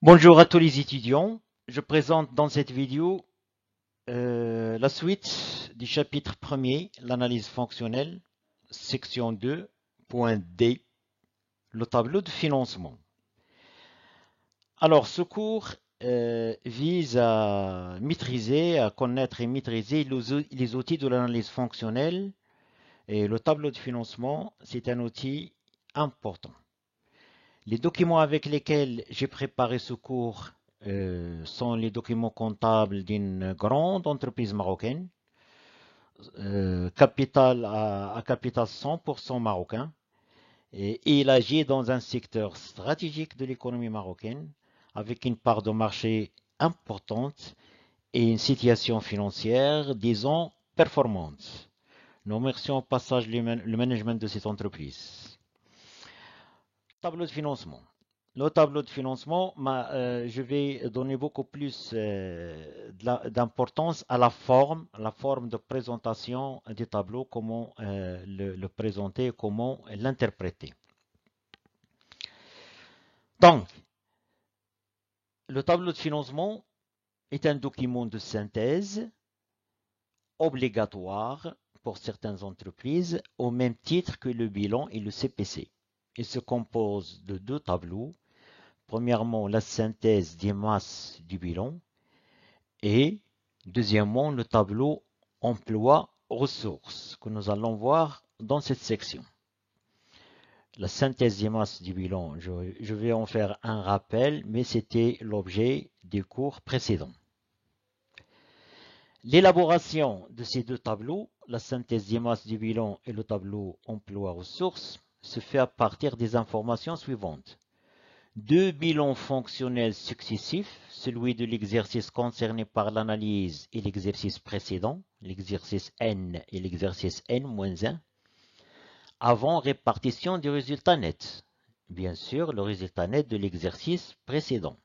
Bonjour à tous les étudiants. Je présente dans cette vidéo la suite du chapitre 1er, l'analyse fonctionnelle, section 2, point D, le tableau de financement. Alors, ce cours vise à maîtriser, à connaître et maîtriser les outils de l'analyse fonctionnelle. Et le tableau de financement, c'est un outil important. Les documents avec lesquels j'ai préparé ce cours sont les documents comptables d'une grande entreprise marocaine, à capital 100% marocain, et il agit dans un secteur stratégique de l'économie marocaine, avec une part de marché importante et une situation financière, disons, performante. Nous remercions au passage le management de cette entreprise. Tableau de financement. Le tableau de financement, je vais donner beaucoup plus d'importance à la forme de présentation du tableau, comment le présenter, comment l'interpréter. Donc, le tableau de financement est un document de synthèse obligatoire pour certaines entreprises, au même titre que le bilan et le CPC. Il se compose de deux tableaux. Premièrement, la synthèse des masses du bilan et deuxièmement, le tableau emploi-ressources que nous allons voir dans cette section. La synthèse des masses du bilan, je vais en faire un rappel, mais c'était l'objet des cours précédents. L'élaboration de ces deux tableaux, la synthèse des masses du bilan et le tableau emploi-ressources, se fait à partir des informations suivantes. Deux bilans fonctionnels successifs, celui de l'exercice concerné par l'analyse et l'exercice précédent, l'exercice N et l'exercice N-1, avant répartition du résultat net. Bien sûr, le résultat net de l'exercice précédent.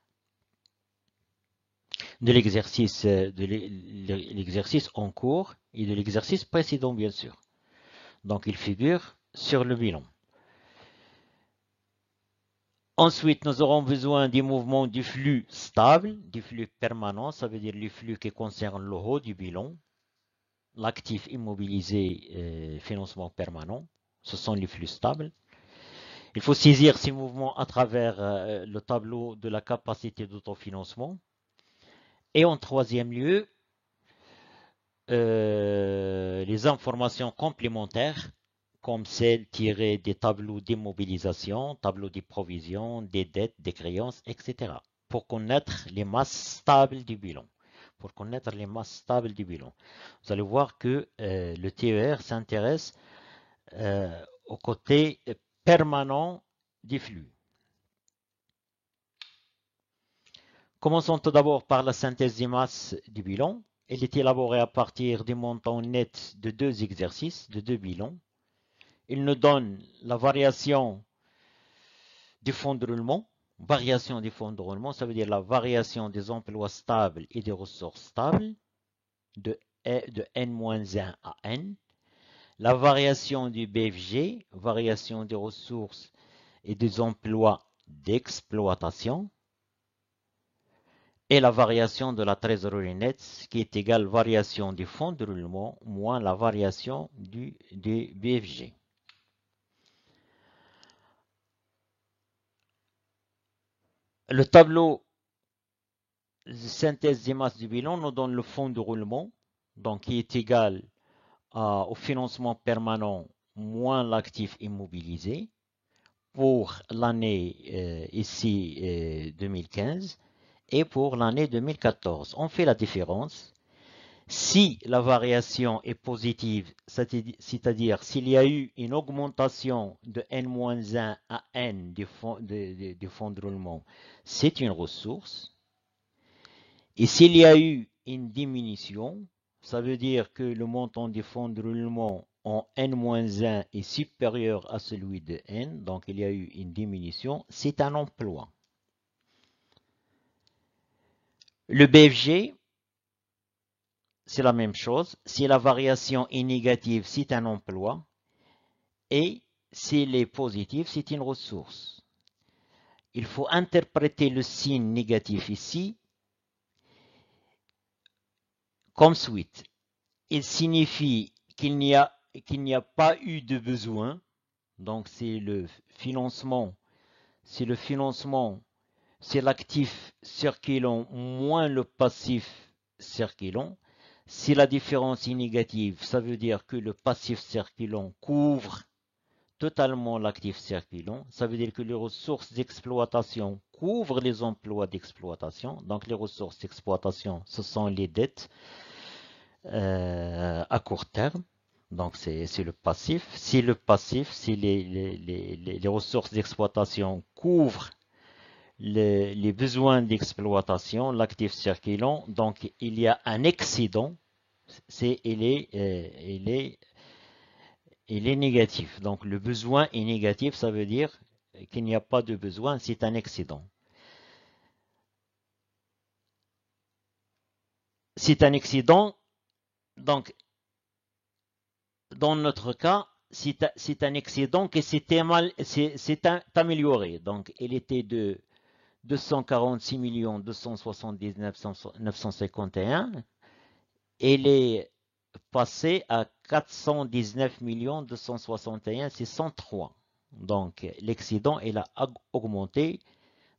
De l'exercice en cours et de l'exercice précédent, bien sûr. Donc, il figure sur le bilan. Ensuite, nous aurons besoin des mouvements du flux stable, du flux permanent, ça veut dire le flux qui concerne le haut du bilan, l'actif immobilisé, financement permanent, ce sont les flux stables. Il faut saisir ces mouvements à travers le tableau de la capacité d'autofinancement. Et en troisième lieu, les informations complémentaires comme celles tirées des tableaux d'immobilisation, tableaux des provisions, des dettes, des créances, etc. pour connaître les masses stables du bilan. Pour connaître les masses stables du bilan. Vous allez voir que le TER s'intéresse au côté permanent des flux. Commençons tout d'abord par la synthèse des masses du bilan. Elle est élaborée à partir des montants nets de deux exercices, de deux bilans. Il nous donne la variation des fonds de roulement. Variation des fonds de roulement, ça veut dire la variation des emplois stables et des ressources stables de N-1 à N. La variation du BFG, variation des ressources et des emplois d'exploitation. Et la variation de la trésorerie nette qui est égale variation du fonds de roulement moins la variation du BFG. Le tableau de synthèse des masses du bilan nous donne le fonds de roulement, donc qui est égal au financement permanent moins l'actif immobilisé pour l'année ici 2015 et pour l'année 2014. On fait la différence. Si la variation est positive, c'est-à-dire s'il y a eu une augmentation de N-1 à N du fonds de roulement, c'est une ressource. Et s'il y a eu une diminution, ça veut dire que le montant des fonds de roulement en N-1 est supérieur à celui de N, donc il y a eu une diminution, c'est un emploi. Le BFG, c'est la même chose. Si la variation est négative, c'est un emploi. Et s'il est positif, c'est une ressource. il faut interpréter le signe négatif ici comme suite. Il signifie qu'il n'y a pas eu de besoin. Donc c'est le financement, c'est l'actif circulant moins le passif circulant. Si la différence est négative, ça veut dire que le passif circulant couvre totalement l'actif circulant. Ça veut dire que les ressources d'exploitation couvrent les emplois d'exploitation. Donc les ressources d'exploitation, ce sont les dettes à court terme. Donc c'est le passif. Si les ressources d'exploitation couvrent les besoins d'exploitation, l'actif circulant, donc il y a un excédent, il est négatif. Donc le besoin est négatif, ça veut dire qu'il n'y a pas de besoin, c'est un excédent. C'est un excédent, donc dans notre cas, c'est un excédent qui s'est amélioré. Donc il était de 246 279 951. Il est passé à 419 261 603. Donc l'excédent il a augmenté.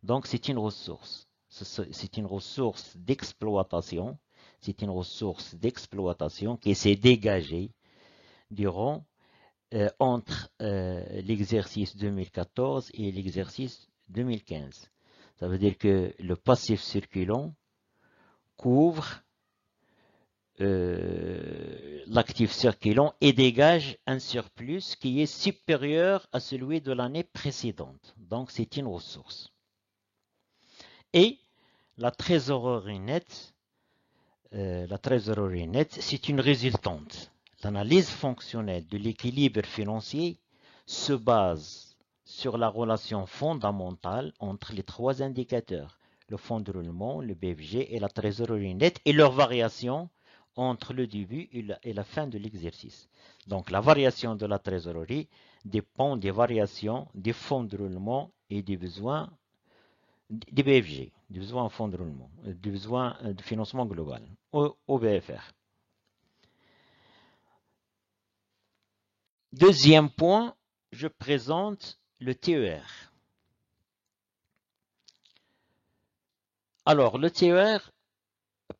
Donc c'est une ressource. C'est une ressource d'exploitation. C'est une ressource d'exploitation qui s'est dégagée durant entre l'exercice 2014 et l'exercice 2015. Ça veut dire que le passif circulant couvre l'actif circulant et dégage un surplus qui est supérieur à celui de l'année précédente. Donc c'est une ressource. Et la trésorerie nette, c'est une résultante. L'analyse fonctionnelle de l'équilibre financier se base sur la relation fondamentale entre les trois indicateurs, le fonds de roulement, le BFG et la trésorerie nette, et leur variation entre le début et la fin de l'exercice. Donc la variation de la trésorerie dépend des variations des fonds de roulement et des besoins des BFG, des besoins en fonds de roulement, des besoins de financement global, au BFR. Deuxième point, je présente le TER. Alors, le TER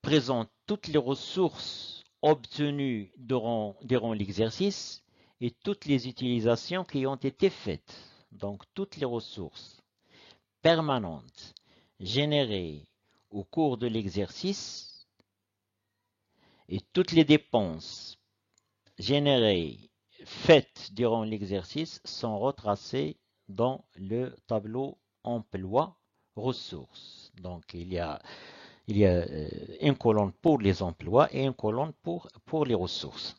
présente toutes les ressources obtenues durant l'exercice et toutes les utilisations qui ont été faites. Donc, toutes les ressources permanentes générées au cours de l'exercice et toutes les dépenses générées faites durant l'exercice sont retracées dans le tableau emploi ressources. Donc il y a une colonne pour les emplois et une colonne pour les ressources.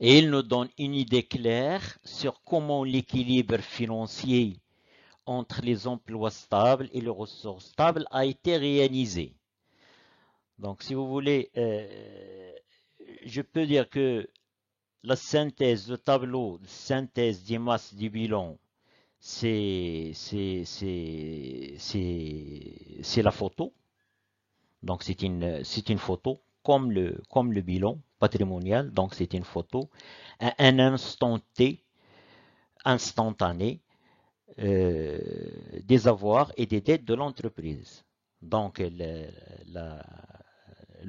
Et il nous donne une idée claire sur comment l'équilibre financier entre les emplois stables et les ressources stables a été réalisé. Donc si vous voulez, je peux dire que la synthèse, le tableau de synthèse des masses du bilan, c'est la photo. Donc c'est une photo comme le bilan patrimonial. Donc c'est une photo à un instant T, instantané, des avoirs et des dettes de l'entreprise. Donc le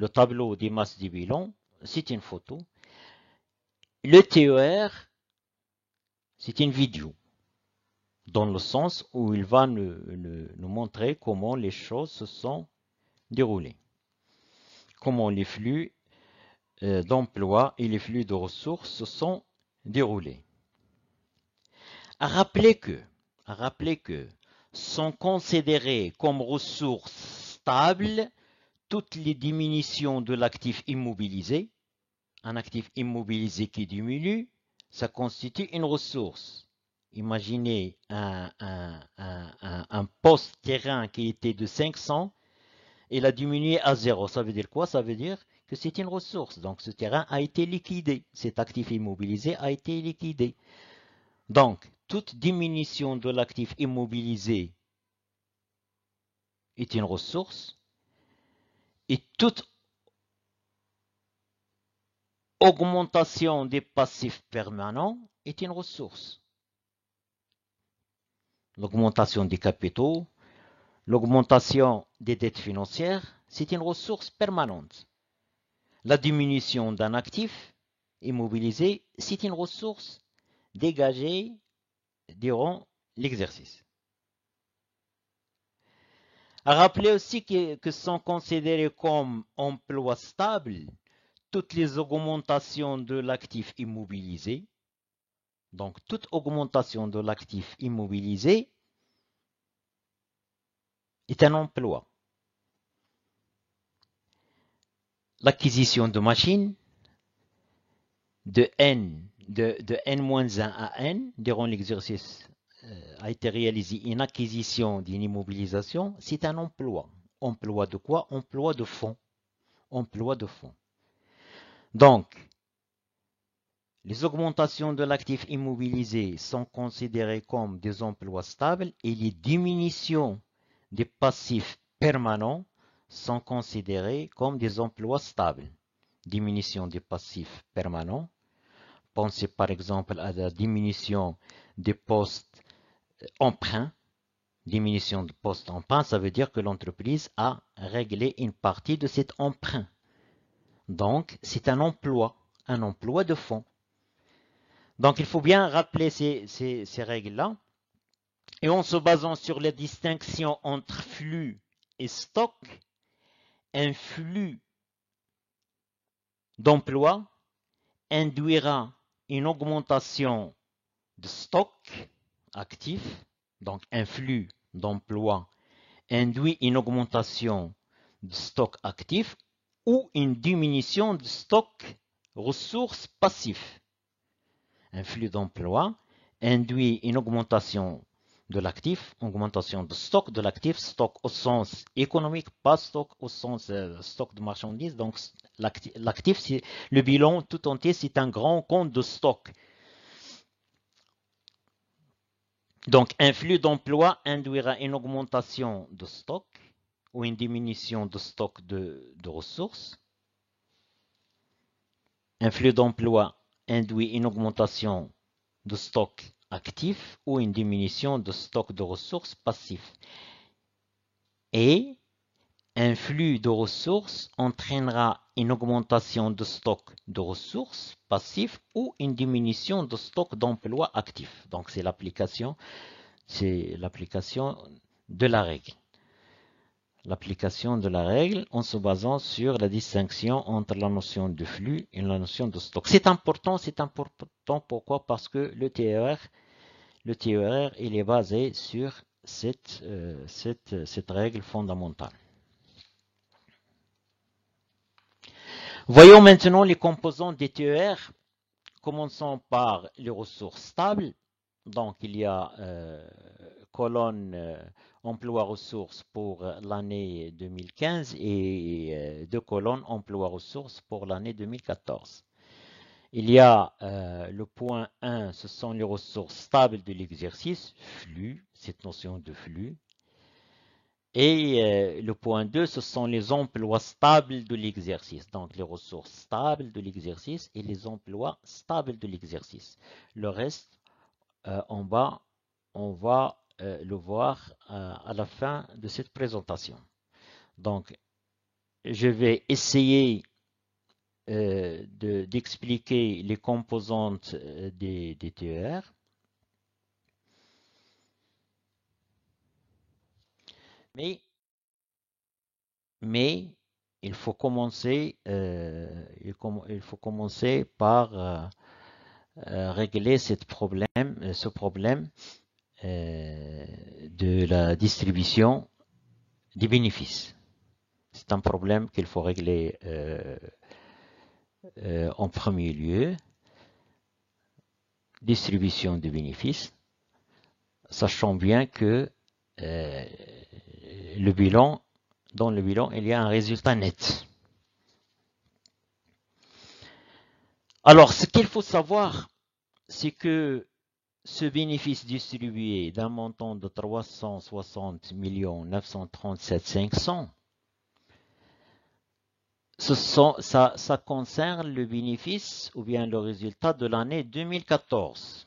tableau des masses du bilan, c'est une photo. Le TER, c'est une vidéo, dans le sens où il va nous montrer comment les choses se sont déroulées, comment les flux d'emploi et les flux de ressources se sont déroulés. À rappeler que sont considérées comme ressources stables toutes les diminutions de l'actif immobilisé. Un actif immobilisé qui diminue, ça constitue une ressource. Imaginez un poste terrain qui était de 500, il a diminué à 0. Ça veut dire quoi? Ça veut dire que c'est une ressource. Donc ce terrain a été liquidé. Cet actif immobilisé a été liquidé. Donc toute diminution de l'actif immobilisé est une ressource et toute augmentation des passifs permanents est une ressource. L'augmentation des capitaux, l'augmentation des dettes financières, c'est une ressource permanente. La diminution d'un actif immobilisé, c'est une ressource dégagée durant l'exercice. Rappelez aussi que sont considérés comme emplois stables toutes les augmentations de l'actif immobilisé. Donc, toute augmentation de l'actif immobilisé est un emploi. L'acquisition de machines de N-1 à N durant l'exercice a été réalisé une acquisition d'une immobilisation, c'est un emploi. Emploi de quoi? Emploi de fonds. Emploi de fonds. Donc, les augmentations de l'actif immobilisé sont considérées comme des emplois stables et les diminutions des passifs permanents sont considérées comme des emplois stables. Diminution des passifs permanents. Pensez par exemple à la diminution des postes emprunts. Diminution de postes emprunts, ça veut dire que l'entreprise a réglé une partie de cet emprunt. Donc, c'est un emploi de fonds. Donc, il faut bien rappeler ces règles-là. Et en se basant sur la distinction entre flux et stock, un flux d'emploi induira une augmentation de stock actif. Donc, un flux d'emploi induit une augmentation de stock actif ou une diminution de stock ressources passifs. Un flux d'emploi induit une augmentation de l'actif, augmentation de stock de l'actif, stock au sens économique, pas stock au sens stock de marchandises. Donc l'actif, c'est le bilan tout entier, c'est un grand compte de stock. Donc un flux d'emploi induira une augmentation de stock ou une diminution de stock de ressources. Un flux d'emploi induit une augmentation de stock actif ou une diminution de stock de ressources passifs. Et un flux de ressources entraînera une augmentation de stock de ressources passifs ou une diminution de stock d'emploi actif. Donc c'est l'application de la règle. L'application de la règle en se basant sur la distinction entre la notion de flux et la notion de stock. C'est important pourquoi? Parce que le TER, il est basé sur cette règle fondamentale. Voyons maintenant les composants des TER. Commençons par les ressources stables. Donc, il y a colonne emploi ressources pour l'année 2015 et deux colonnes emploi ressources pour l'année 2014. Il y a le point 1, ce sont les ressources stables de l'exercice, flux, cette notion de flux. Et le point 2, ce sont les emplois stables de l'exercice. Donc les ressources stables de l'exercice et les emplois stables de l'exercice. Le reste, en bas, on va le voir à la fin de cette présentation. Donc, je vais essayer d'expliquer les composantes des TER. Mais il faut commencer par régler ce problème de la distribution des bénéfices. C'est un problème qu'il faut régler en premier lieu. Distribution des bénéfices, sachant bien que dans le bilan, il y a un résultat net. Alors, ce qu'il faut savoir, c'est que ce bénéfice distribué d'un montant de 360 937 500, ça concerne le bénéfice ou bien le résultat de l'année 2014.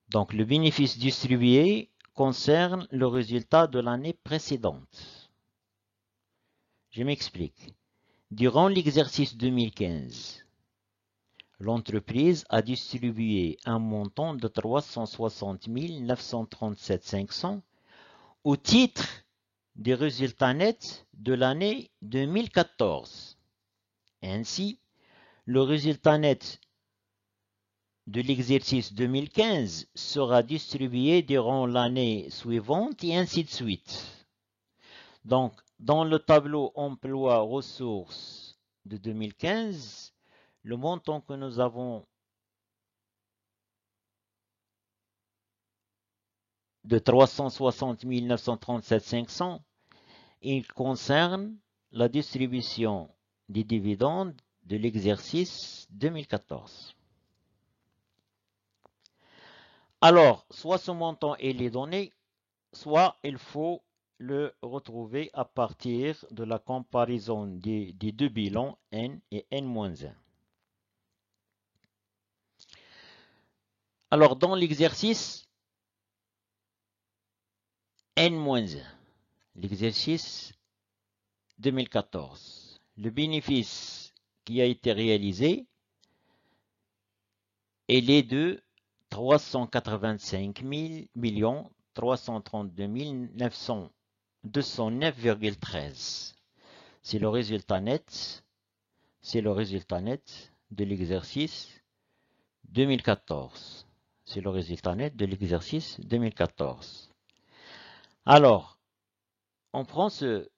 Donc le bénéfice distribué concerne le résultat de l'année précédente. Je m'explique. Durant l'exercice 2015, l'entreprise a distribué un montant de 360 937 500 au titre des résultats nets de l'année 2014. Ainsi, le résultat net de l'exercice 2015 sera distribué durant l'année suivante et ainsi de suite. Donc, dans le tableau emploi ressources de 2015, le montant que nous avons de 360 937 500, il concerne la distribution des dividendes de l'exercice 2014. Alors, soit ce montant il est donné, soit il faut le retrouver à partir de la comparaison des deux bilans N et N-1. Alors, dans l'exercice N-1, l'exercice 2014, le bénéfice qui a été réalisé, il est de 385 332 209,13. C'est le résultat net. C'est le résultat net de l'exercice 2014. C'est le résultat net de l'exercice 2014. Alors, on prend ce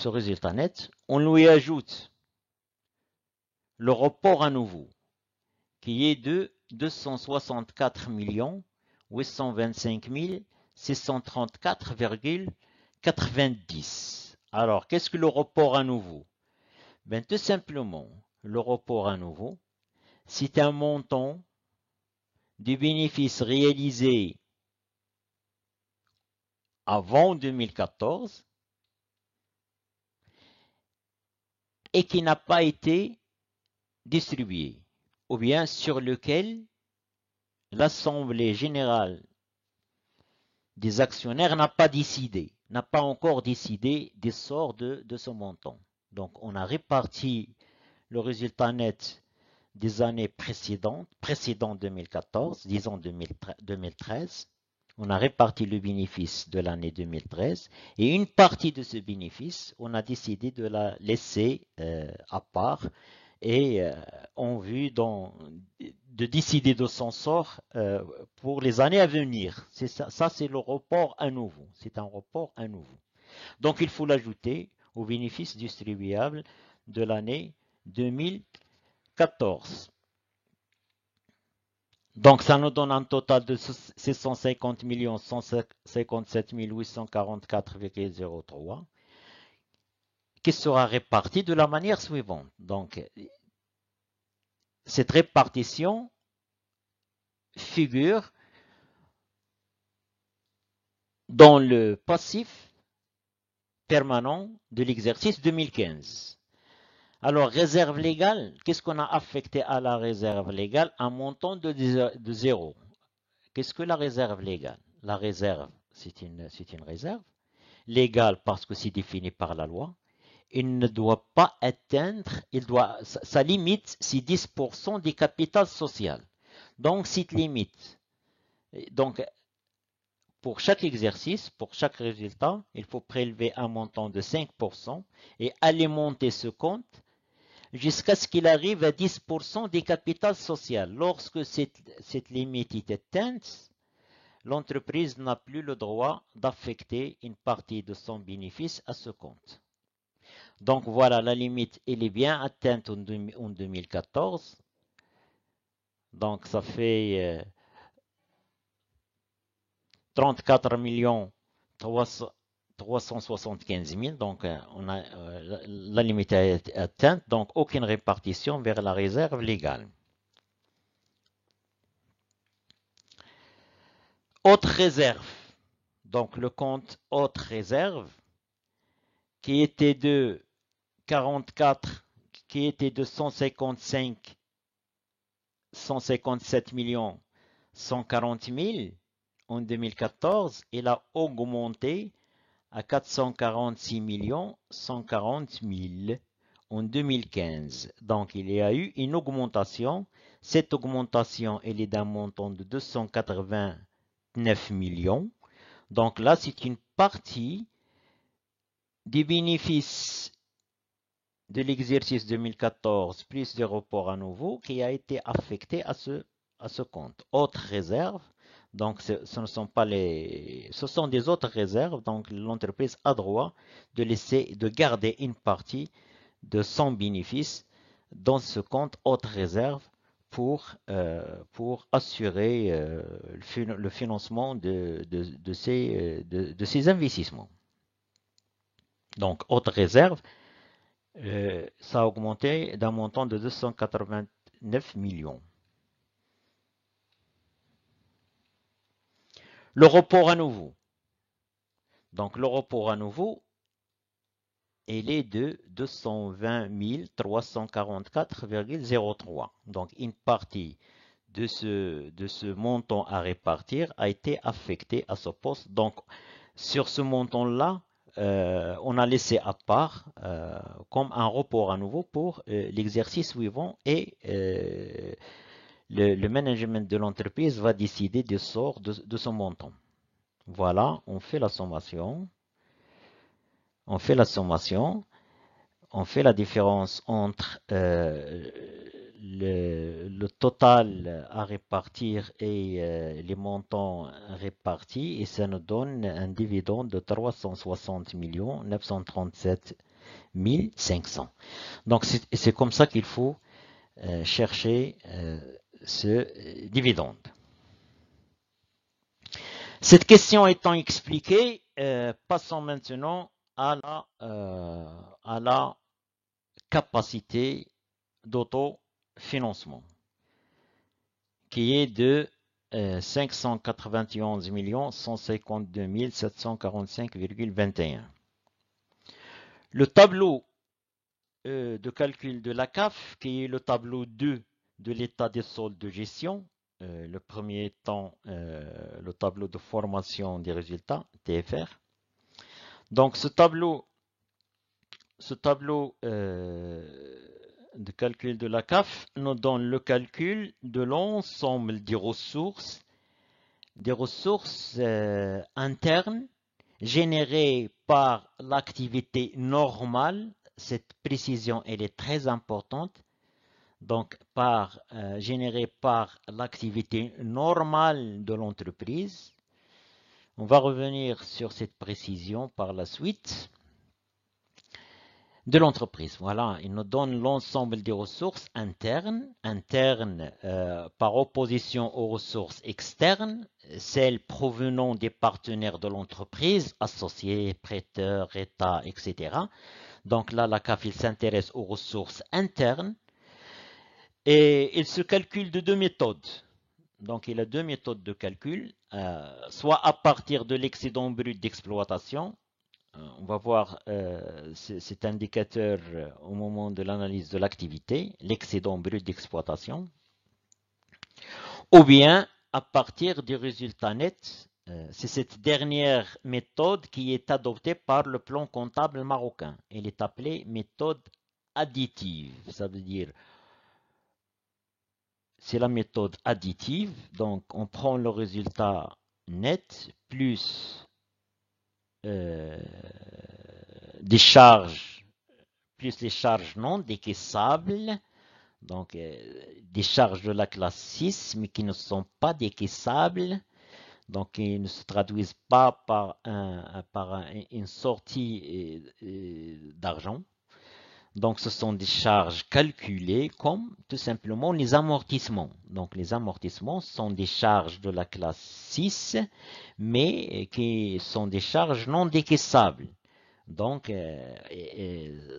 résultat net, on lui ajoute le report à nouveau, qui est de 264 825 634,90. Alors, qu'est-ce que le report à nouveau? Ben, tout simplement, le report à nouveau, c'est un montant du bénéfice réalisé avant 2014 et qui n'a pas été distribué, ou bien sur lequel l'Assemblée générale des actionnaires n'a pas décidé, n'a pas encore décidé des sorts de ce montant. Donc, on a réparti le résultat net des années précédentes 2014, disons 2013. On a réparti le bénéfice de l'année 2013 et une partie de ce bénéfice, on a décidé de la laisser à part et en vue de décider de son sort pour les années à venir. C'est ça c'est le report à nouveau. C'est un report à nouveau. Donc il faut l'ajouter au bénéfice distribuable de l'année 2014. Donc ça nous donne un total de 650 157 844,03 qui sera réparti de la manière suivante. Donc cette répartition figure dans le passif permanent de l'exercice 2015. Alors, réserve légale, qu'est-ce qu'on a affecté à la réserve légale? Un montant de 0. Qu'est-ce que la réserve légale? La réserve, c'est une réserve légale parce que c'est défini par la loi. Il ne doit pas atteindre, sa limite, c'est 10% du capital social. Donc, cette limite, donc, pour chaque exercice, pour chaque résultat, il faut prélever un montant de 5% et alimenter ce compte jusqu'à ce qu'il arrive à 10% du capital social. Lorsque cette limite est atteinte, l'entreprise n'a plus le droit d'affecter une partie de son bénéfice à ce compte. Donc voilà, la limite, elle est bien atteinte en 2014. Donc ça fait 34 375 000. Donc la limite est atteinte. Donc aucune répartition vers la réserve légale. Autres réserves. Donc le compte autres réserves qui était de 44, qui était de 157 millions 140 000 en 2014, il a augmenté à 446 millions 140 000 en 2015. Donc il y a eu une augmentation. Cette augmentation, elle est d'un montant de 289 millions. Donc là, c'est une partie des bénéfices de l'exercice 2014 plus des reports à nouveau qui a été affecté à ce compte. Autres réserves, donc ce ne sont pas ce sont des autres réserves, donc l'entreprise a droit de garder une partie de son bénéfice dans ce compte autres réserves pour assurer le financement de ces investissements. Donc, autres réserves, ça a augmenté d'un montant de 289 millions. Le report à nouveau. Donc, le report à nouveau, il est de 220 344,03. Donc, une partie de ce montant à répartir a été affectée à ce poste. Donc, sur ce montant-là, on a laissé à part comme un report à nouveau pour l'exercice suivant et le management de l'entreprise va décider du sort de ce montant. Voilà, on fait la sommation. On fait la sommation. On fait la différence entre le total à répartir et les montants répartis et ça nous donne un dividende de 360 937 500. Donc c'est comme ça qu'il faut chercher ce dividende. Cette question étant expliquée, passons maintenant à la capacité d'autofinancement qui est de 591 152 745,21. Le tableau de calcul de la CAF, qui est le tableau 2 de l'état des soldes de gestion, le premier étant le tableau de formation des résultats, TFR. Donc ce tableau de calcul de la CAF nous donne le calcul de l'ensemble des ressources internes générées par l'activité normale. Cette précision, elle est très importante. Donc, générée par l'activité normale de l'entreprise. On va revenir sur cette précision par la suite. De l'entreprise. Voilà, il nous donne l'ensemble des ressources internes par opposition aux ressources externes, celles provenant des partenaires de l'entreprise, associés, prêteurs, État, etc. Donc là, la CAF, il s'intéresse aux ressources internes et il se calcule de deux méthodes. Donc il a deux méthodes de calcul, soit à partir de l'excédent brut d'exploitation. On va voir cet indicateur au moment de l'analyse de l'activité, l'excédent brut d'exploitation, ou bien à partir du résultat net. C'est cette dernière méthode qui est adoptée par le plan comptable marocain. Elle est appelée méthode additive. Ça veut dire, c'est la méthode additive. Donc, on prend le résultat net plus des charges plus les charges non décaissables, donc des charges de la classe 6, mais qui ne sont pas décaissables, donc qui ne se traduisent pas par une sortie d'argent. Donc ce sont des charges calculées comme tout simplement les amortissements. Donc les amortissements sont des charges de la classe 6, mais qui sont des charges non décaissables. Donc,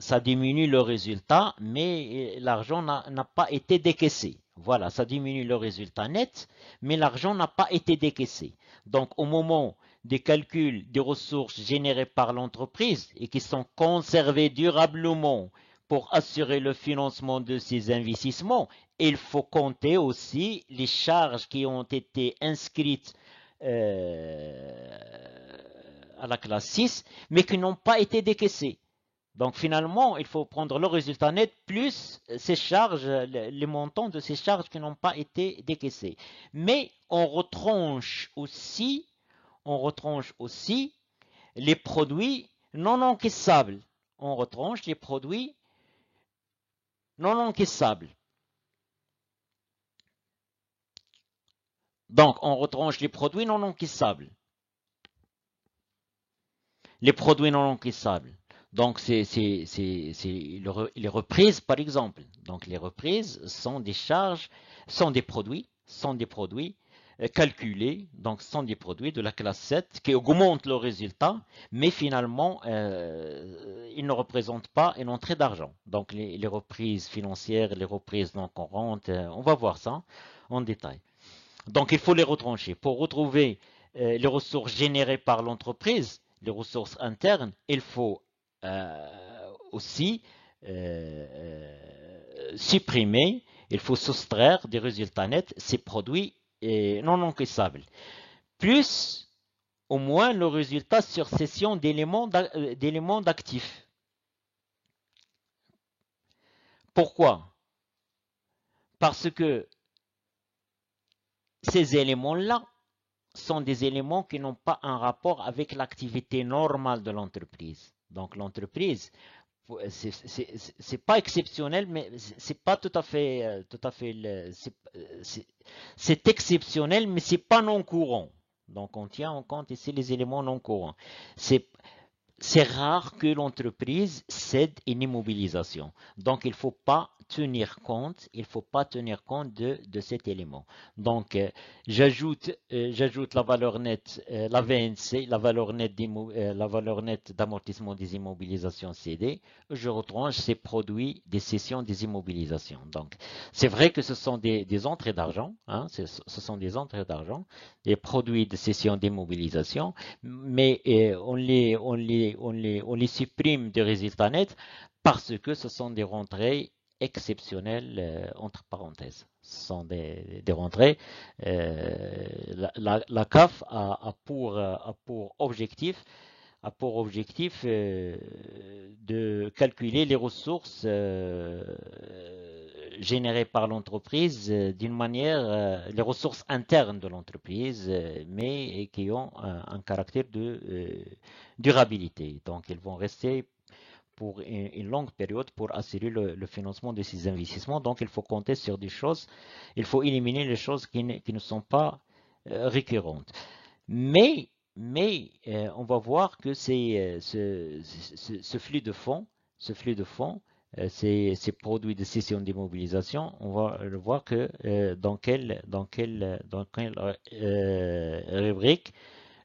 ça diminue le résultat, mais l'argent n'a pas été décaissé. Voilà, ça diminue le résultat net, mais l'argent n'a pas été décaissé. Donc, au moment des calculs des ressources générées par l'entreprise et qui sont conservées durablement pour assurer le financement de ces investissements, il faut compter aussi les charges qui ont été inscrites euh, à la classe 6, mais qui n'ont pas été décaissées. Donc finalement, il faut prendre le résultat net plus ces charges, les montants de ces charges qui n'ont pas été décaissés. Mais on retranche aussi les produits non encaissables. On retranche les produits non encaissables. Donc on retranche les produits non encaissables. Les produits non encaissables. Donc, c'est les reprises, par exemple. Donc, les reprises sont des charges, sont des produits calculés, donc sont des produits de la classe 7 qui augmentent le résultat, mais finalement, ils ne représentent pas une entrée d'argent. Donc, les reprises financières, les reprises non courantes, on va voir ça en détail. Donc, il faut les retrancher. Pour retrouver les ressources générées par l'entreprise, les ressources internes, il faut aussi supprimer, il faut soustraire des résultats nets ces produits non encaissables. Plus au moins le résultat sur cession d'éléments d'actifs. Pourquoi? Parce que ces éléments-là sont des éléments qui n'ont pas un rapport avec l'activité normale de l'entreprise. Donc l'entreprise, c'est pas exceptionnel, mais c'est pas c'est exceptionnel, mais c'est pas non courant. Donc on tient en compte ici les éléments non courants. C'est c'est rare que l'entreprise cède une immobilisation. Donc, il faut pas tenir compte de cet élément. Donc, j'ajoute la valeur nette, la VNC, la valeur nette d'amortissement des immobilisations CD. Je retranche ces produits des cessions des immobilisations. Donc, c'est vrai que ce sont des entrées d'argent, hein, ce sont des entrées d'argent, des produits de cession d'immobilisation, mais on les supprime des résultats nets parce que ce sont des rentrées exceptionnelles, entre parenthèses. Ce sont des rentrées. La CAF a pour objectif de calculer les ressources générées par l'entreprise d'une manière, les ressources internes de l'entreprise, mais qui ont un caractère de durabilité. Donc, ils vont rester pour une longue période pour assurer le financement de ces investissements. Donc, il faut compter sur des choses, il faut éliminer les choses qui ne sont pas récurrentes. Mais on va voir que ce flux de fonds, ces produits de cession d'immobilisation, on va le voir que dans quelle rubrique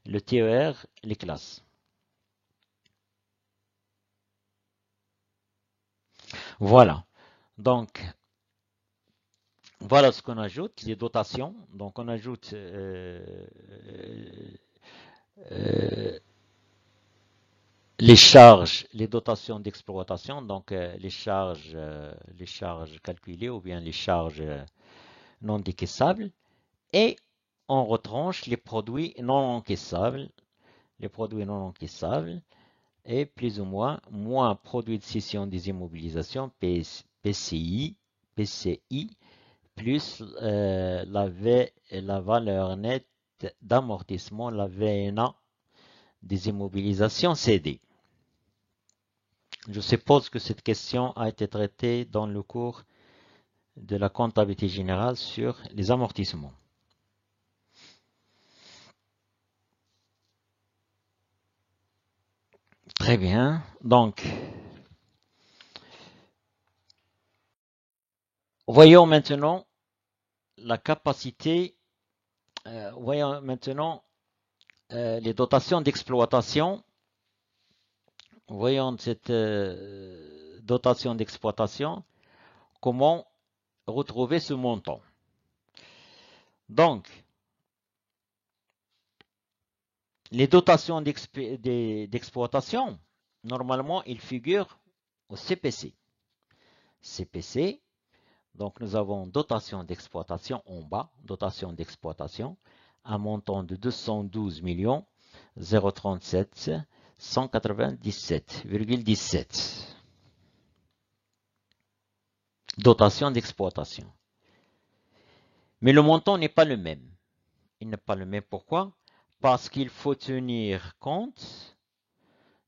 le TER les classes. Voilà. Donc, voilà ce qu'on ajoute, les dotations. Donc, on ajoute euh, les charges, les dotations d'exploitation, donc les charges calculées ou bien les charges non décaissables, et on retranche les produits non encaissables, et plus ou moins produits de cession des immobilisations, PCI, plus la valeur nette d'amortissement, la VNA, des immobilisations CD. Je suppose que cette question a été traitée dans le cours de la comptabilité générale sur les amortissements. Très bien. Donc, voyons maintenant la capacité, voyons maintenant les dotations d'exploitation. Voyons cette dotation d'exploitation, comment retrouver ce montant. Donc, les dotations d'exploitation, normalement, ils figurent au CPC. CPC, donc nous avons dotation d'exploitation en bas, dotation d'exploitation, un montant de 212 037 197,17. Dotation d'exploitation. Mais le montant n'est pas le même. Il n'est pas le même. Pourquoi? Parce qu'il faut tenir compte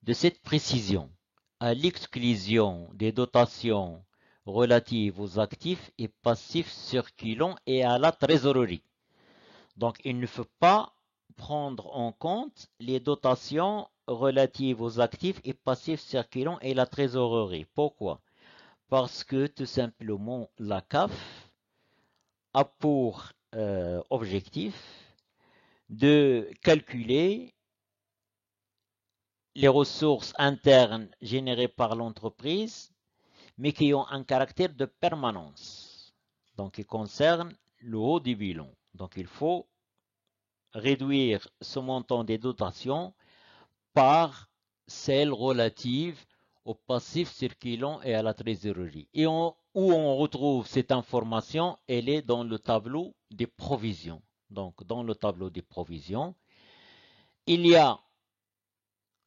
de cette précision, à l'exclusion des dotations relatives aux actifs et passifs circulants et à la trésorerie. Donc, il ne faut pas prendre en compte les dotations relatives aux actifs et passifs circulants et la trésorerie. Pourquoi? Parce que tout simplement, la CAF a pour objectif de calculer les ressources internes générées par l'entreprise, mais qui ont un caractère de permanence. Donc, qui concerne le haut du bilan. Donc, il faut réduire ce montant des dotations par celles relatives aux passifs circulants et à la trésorerie. Et où on retrouve cette information? Elle est dans le tableau des provisions. Donc, dans le tableau des provisions, il y a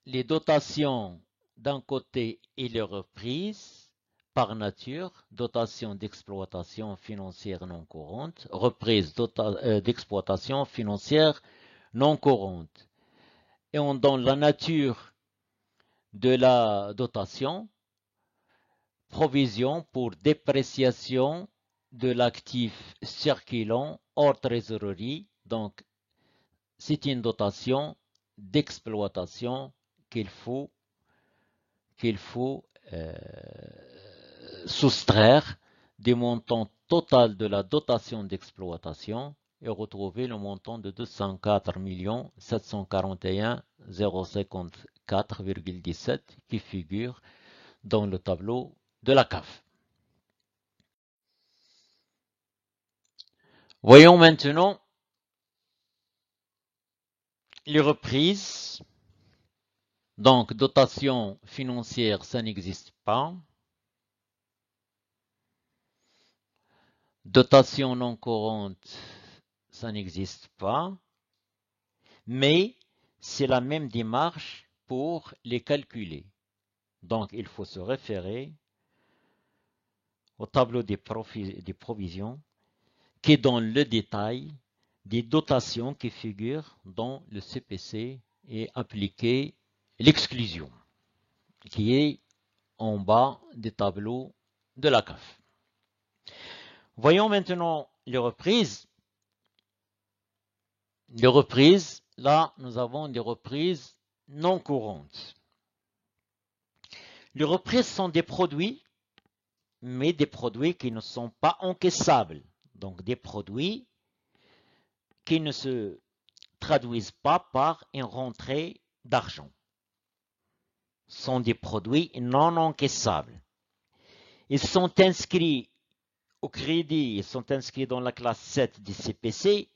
les dotations d'un côté et les reprises par nature, dotation d'exploitation financière non courante, reprise d'exploitation financière non courante. Et on donne la nature de la dotation, provision pour dépréciation de l'actif circulant hors trésorerie. Donc, c'est une dotation d'exploitation qu'il faut soustraire du montant total de la dotation d'exploitation et retrouver le montant de 204 741 054,17 qui figure dans le tableau de la CAF. Voyons maintenant les reprises. Donc, dotation financière, ça n'existe pas. Dotation non courante, ça n'existe pas. Mais c'est la même démarche pour les calculer. Donc, il faut se référer au tableau des provisions qui donne le détail des dotations qui figurent dans le CPC et appliquer l'exclusion qui est en bas des tableaux de la CAF. Voyons maintenant les reprises. Les reprises, là, nous avons des reprises non courantes. Les reprises sont des produits, mais des produits qui ne sont pas encaissables. Donc, des produits qui ne se traduisent pas par une rentrée d'argent. Ce sont des produits non encaissables. Ils sont inscrits au crédit, ils sont inscrits dans la classe 7 du CPC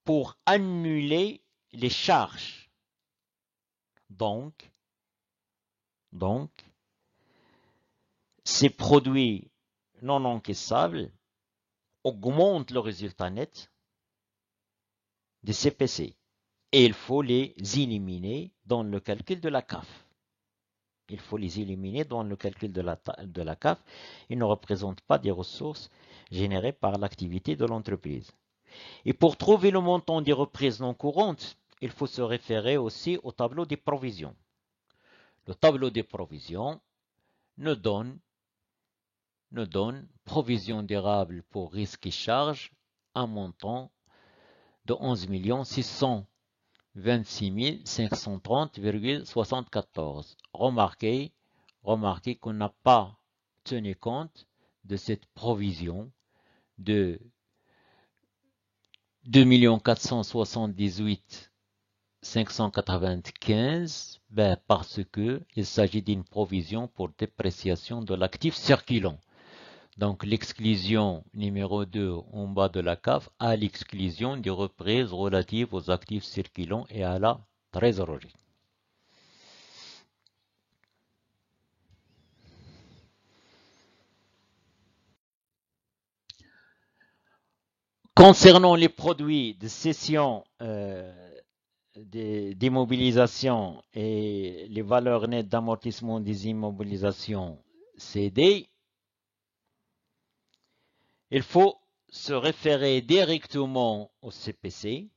pour annuler les charges. Donc, ces produits non encaissables augmentent le résultat net des CPC et il faut les éliminer dans le calcul de la CAF. Il faut les éliminer dans le calcul de la CAF. Ils ne représentent pas des ressources générées par l'activité de l'entreprise. Et pour trouver le montant des reprises non courantes, il faut se référer aussi au tableau des provisions. Le tableau des provisions nous donne provision durable pour risques et charges, un montant de 11 626 530,74. Remarquez qu'on n'a pas tenu compte de cette provision de 2 478 595 parce qu'il s'agit d'une provision pour dépréciation de l'actif circulant. Donc l'exclusion numéro 2 en bas de la cave à l'exclusion des reprises relatives aux actifs circulants et à la trésorerie. Concernant les produits de cession d'immobilisation et les valeurs nettes d'amortissement des immobilisations cédées, il faut se référer directement au CPC,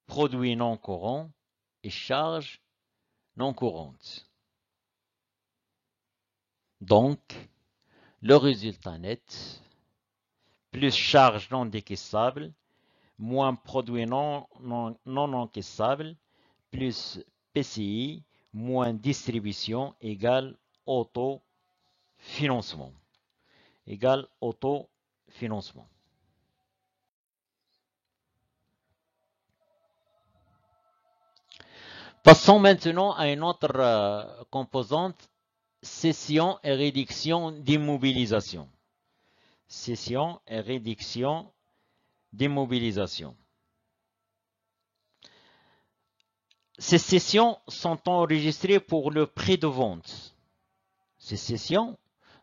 produits non courants et charges non courantes. Donc, le résultat net, plus charges non décaissables, moins produits non encaissables, plus PCI, moins distribution, égale autofinancement. Égale autofinancement. Passons maintenant à une autre composante, cession et réduction d'immobilisation. Cession et réduction d'immobilisation. Ces cessions sont enregistrées pour le prix de vente. Ces cessions,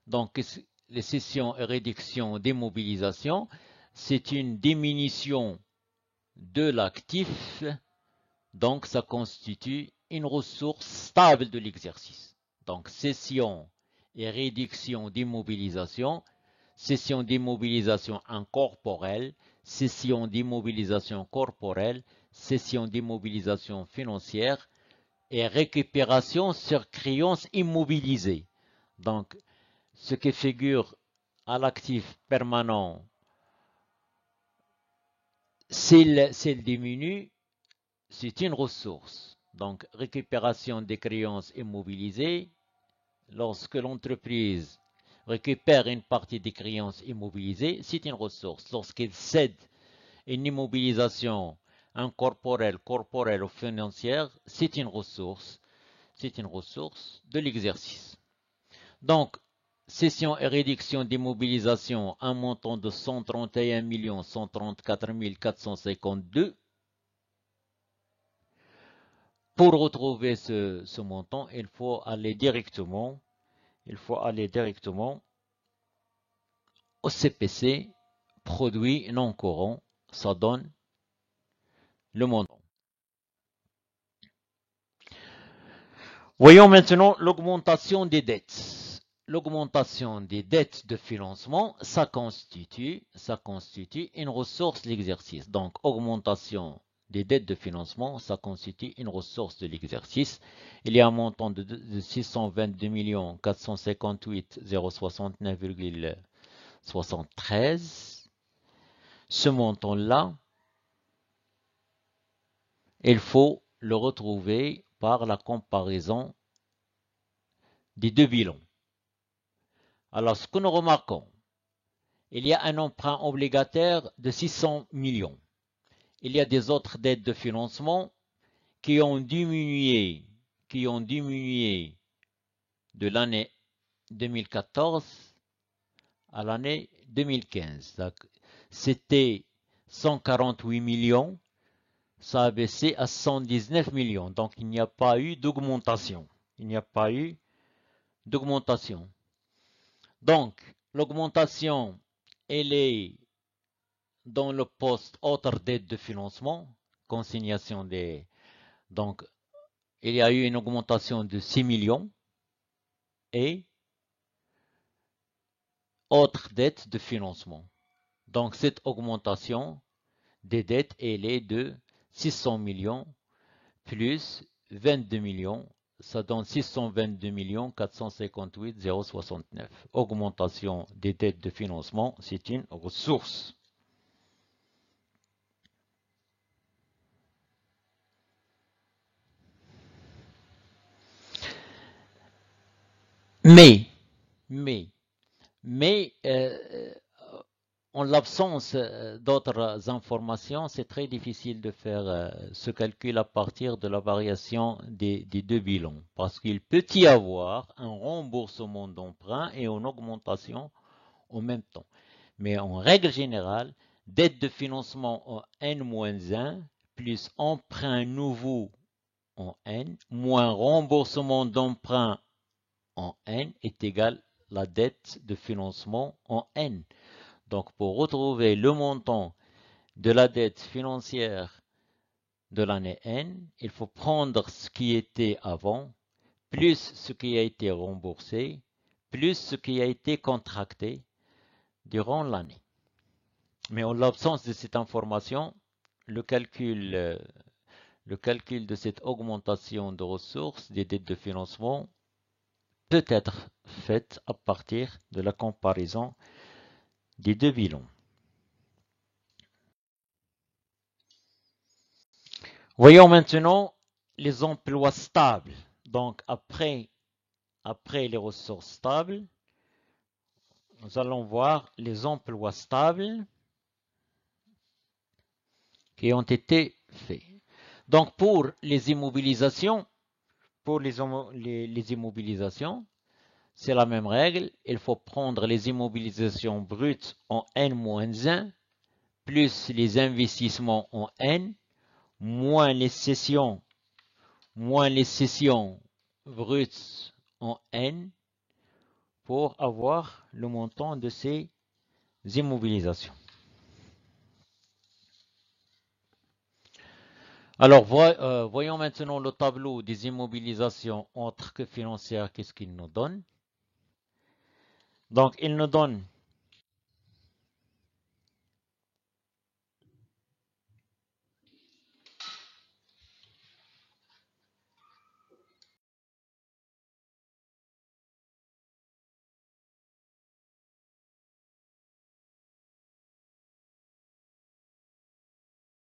donc les cessions et réductions d'immobilisation, c'est une diminution de l'actif, donc ça constitue une ressource stable de l'exercice. Donc cession et réduction d'immobilisation, cession d'immobilisation incorporelle, cession d'immobilisation corporelle, cession d'immobilisation financière et récupération sur créance immobilisée. Donc, ce qui figure à l'actif permanent, s'il diminue, c'est une ressource. Donc, récupération des créances immobilisées, lorsque l'entreprise récupère une partie des créances immobilisées, c'est une ressource. Lorsqu'elle cède une immobilisation incorporelle, corporelle ou financière, c'est une ressource. C'est une ressource de l'exercice. Donc, cession et réduction d'immobilisation, un montant de 131 134 452. Pour retrouver ce montant, il faut aller directement au CPC, produit non courant, ça donne le montant. Voyons maintenant l'augmentation des dettes. L'augmentation des dettes de financement, ça constitue une ressource de l'exercice. Donc, augmentation des dettes de financement, ça constitue une ressource de l'exercice. Il y a un montant de 622 458 069,73. Ce montant-là, il faut le retrouver par la comparaison des deux bilans. Alors, ce que nous remarquons, il y a un emprunt obligataire de 600 millions. Il y a des autres dettes de financement qui ont diminué de l'année 2014 à l'année 2015. C'était 148 millions, ça a baissé à 119 millions. Donc, il n'y a pas eu d'augmentation. Donc, l'augmentation, elle est dans le poste autre dette de financement, consignation des... Donc, il y a eu une augmentation de 6 millions et autre dette de financement. Donc, cette augmentation des dettes, elle est de 600 millions plus 22 millions. Ça donne 622 458 069. Augmentation des dettes de financement, c'est une ressource. Mais, en l'absence d'autres informations, c'est très difficile de faire ce calcul à partir de la variation des deux bilans, parce qu'il peut y avoir un remboursement d'emprunt et une augmentation en même temps. Mais en règle générale, dette de financement en N-1 plus emprunt nouveau en N moins remboursement d'emprunt en N est égal à la dette de financement en N. Donc, pour retrouver le montant de la dette financière de l'année N, il faut prendre ce qui était avant, plus ce qui a été remboursé, plus ce qui a été contracté durant l'année. Mais en l'absence de cette information, le calcul de cette augmentation de ressources des dettes de financement peut être fait à partir de la comparaison des deux bilans. Voyons maintenant les emplois stables. Donc après les ressources stables, nous allons voir les emplois stables qui ont été faits. Donc pour les immobilisations, immobilisations, c'est la même règle. Il faut prendre les immobilisations brutes en N-1 plus les investissements en N moins les cessions brutes en N pour avoir le montant de ces immobilisations. Alors, voyons maintenant le tableau des immobilisations autres que financières, qu'est-ce qu'il nous donne? Donc, il nous donne